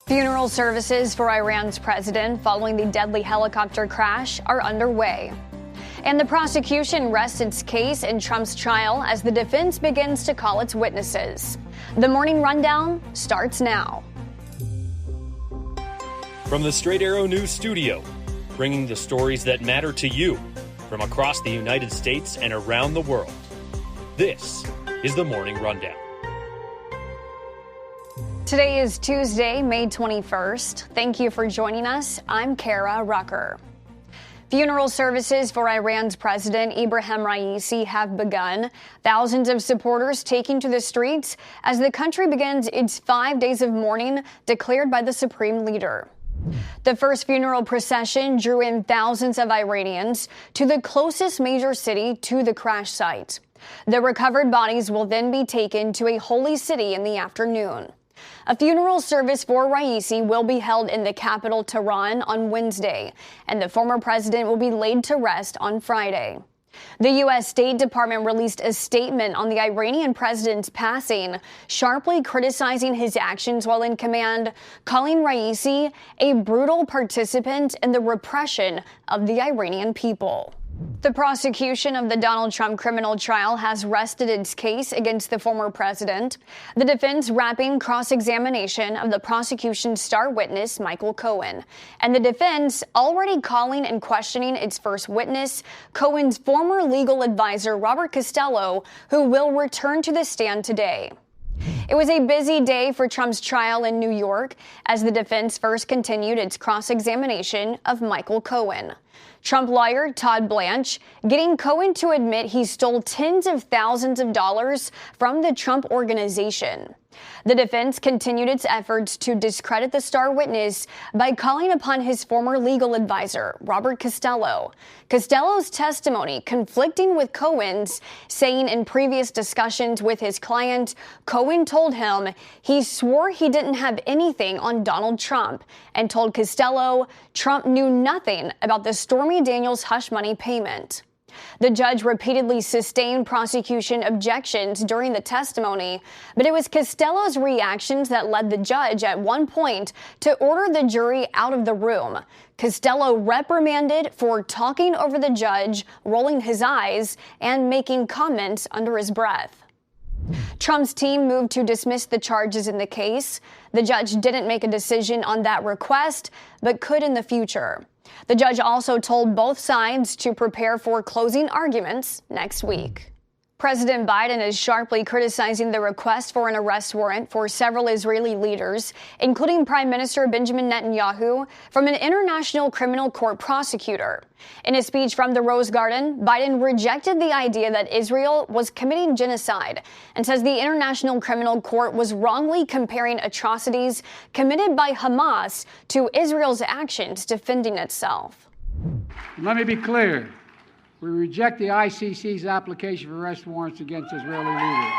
Funeral services for Iran's president following the deadly helicopter crash are underway. And the prosecution rests its case in Trump's trial as the defense begins to call its witnesses. The Morning Rundown starts now. From the Straight Arrow News Studio, bringing the stories that matter to you from across the United States and around the world. This is the Morning Rundown. Today is Tuesday, May 21st. Thank you for joining us. I'm Kara Rucker. Funeral services for Iran's president Ibrahim Raisi have begun. Thousands of supporters taking to the streets as the country begins its 5 days of mourning declared by the supreme leader. The first funeral procession drew in thousands of Iranians to the closest major city to the crash site. The recovered bodies will then be taken to a holy city in the afternoon. A funeral service for Raisi will be held in the capital, Tehran, on Wednesday, and the former president will be laid to rest on Friday. The U.S. State Department released a statement on the Iranian president's passing, sharply criticizing his actions while in command, calling Raisi a brutal participant in the repression of the Iranian people. The prosecution of the Donald Trump criminal trial has rested its case against the former president, the defense wrapping cross-examination of the prosecution's star witness, Michael Cohen, and the defense already calling and questioning its first witness, Cohen's former legal advisor, Robert Costello, who will return to the stand today. It was a busy day for Trump's trial in New York as the defense first continued its cross-examination of Michael Cohen. Trump lawyer Todd Blanche getting Cohen to admit he stole tens of thousands of dollars from the Trump Organization. The defense continued its efforts to discredit the star witness by calling upon his former legal advisor, Robert Costello. Costello's testimony conflicting with Cohen's, saying in previous discussions with his client, Cohen told him he swore he didn't have anything on Donald Trump and told Costello Trump knew nothing about the Stormy Daniels hush money payment. The judge repeatedly sustained prosecution objections during the testimony, but it was Costello's reactions that led the judge at one point to order the jury out of the room. Costello reprimanded for talking over the judge, rolling his eyes, and making comments under his breath. Trump's team moved to dismiss the charges in the case. The judge didn't make a decision on that request, but could in the future. The judge also told both sides to prepare for closing arguments next week. President Biden is sharply criticizing the request for an arrest warrant for several Israeli leaders, including Prime Minister Benjamin Netanyahu, from an international criminal court prosecutor. In a speech from the Rose Garden, Biden rejected the idea that Israel was committing genocide and says the International Criminal Court was wrongly comparing atrocities committed by Hamas to Israel's actions defending itself. Let me be clear. We reject the ICC's application for arrest warrants against Israeli leaders.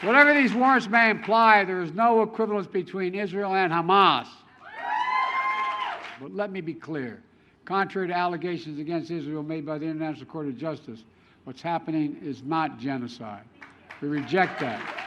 Whatever these warrants may imply, there is no equivalence between Israel and Hamas. But let me be clear. Contrary to allegations against Israel made by the International Court of Justice, what's happening is not genocide. We reject that.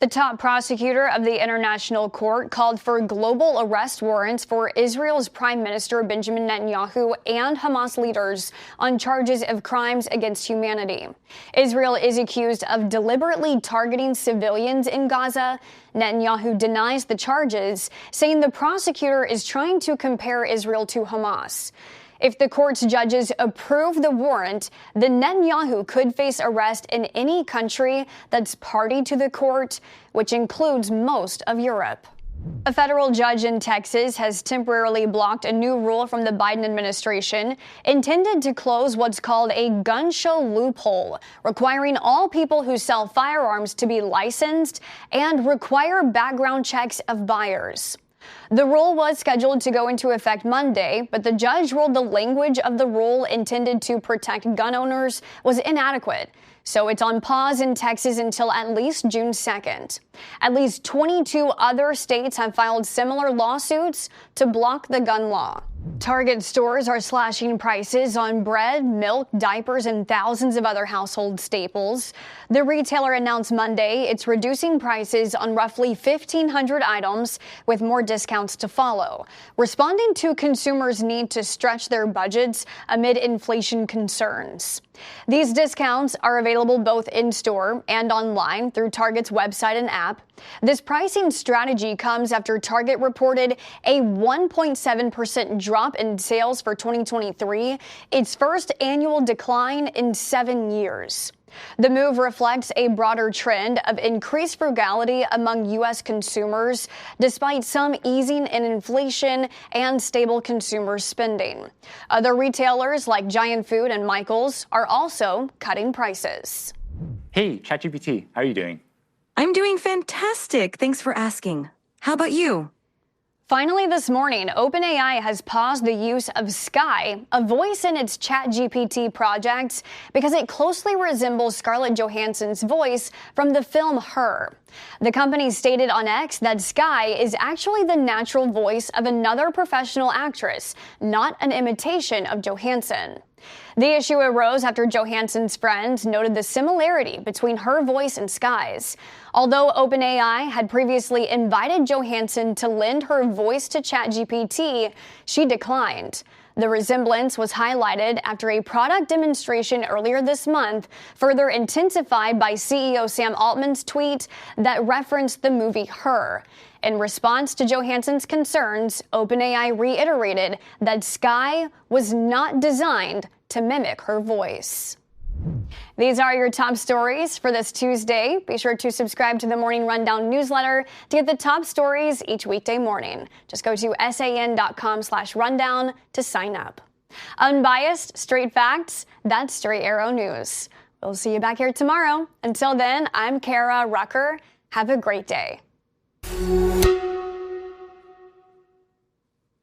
The top prosecutor of the International Court called for global arrest warrants for Israel's Prime Minister Benjamin Netanyahu and Hamas leaders on charges of crimes against humanity. Israel is accused of deliberately targeting civilians in Gaza. Netanyahu denies the charges, saying the prosecutor is trying to compare Israel to Hamas. If the court's judges approve the warrant, then Netanyahu could face arrest in any country that's party to the court, which includes most of Europe. A federal judge in Texas has temporarily blocked a new rule from the Biden administration intended to close what's called a gun show loophole, requiring all people who sell firearms to be licensed and require background checks of buyers. The rule was scheduled to go into effect Monday, but the judge ruled the language of the rule intended to protect gun owners was inadequate. So it's on pause in Texas until at least June 2nd. At least 22 other states have filed similar lawsuits to block the gun law. Target stores are slashing prices on bread, milk, diapers, and thousands of other household staples. The retailer announced Monday it's reducing prices on roughly 1,500 items, with more discounts to follow, responding to consumers' need to stretch their budgets amid inflation concerns. These discounts are available both in-store and online through Target's website and app. This pricing strategy comes after Target reported a 1.7% drop in sales for 2023, its first annual decline in 7 years. The move reflects a broader trend of increased frugality among U.S. consumers, despite some easing in inflation and stable consumer spending. Other retailers like Giant Food and Michaels are also cutting prices. Hey, ChatGPT, how are you doing? I'm doing fantastic. Thanks for asking. How about you? Finally this morning, OpenAI has paused the use of Sky, a voice in its ChatGPT projects, because it closely resembles Scarlett Johansson's voice from the film Her. The company stated on X that Sky is actually the natural voice of another professional actress, not an imitation of Johansson. The issue arose after Johansson's friends noted the similarity between her voice and Sky's. Although OpenAI had previously invited Johansson to lend her voice to ChatGPT, she declined. The resemblance was highlighted after a product demonstration earlier this month, further intensified by CEO Sam Altman's tweet that referenced the movie Her. In response to Johansson's concerns, OpenAI reiterated that Sky was not designed to mimic her voice. These are your top stories for this Tuesday. Be sure to subscribe to the Morning Rundown newsletter to get the top stories each weekday morning. Just go to san.com/rundown to sign up. Unbiased, straight facts, that's Straight Arrow News. We'll see you back here tomorrow. Until then, I'm Kara Rucker. Have a great day.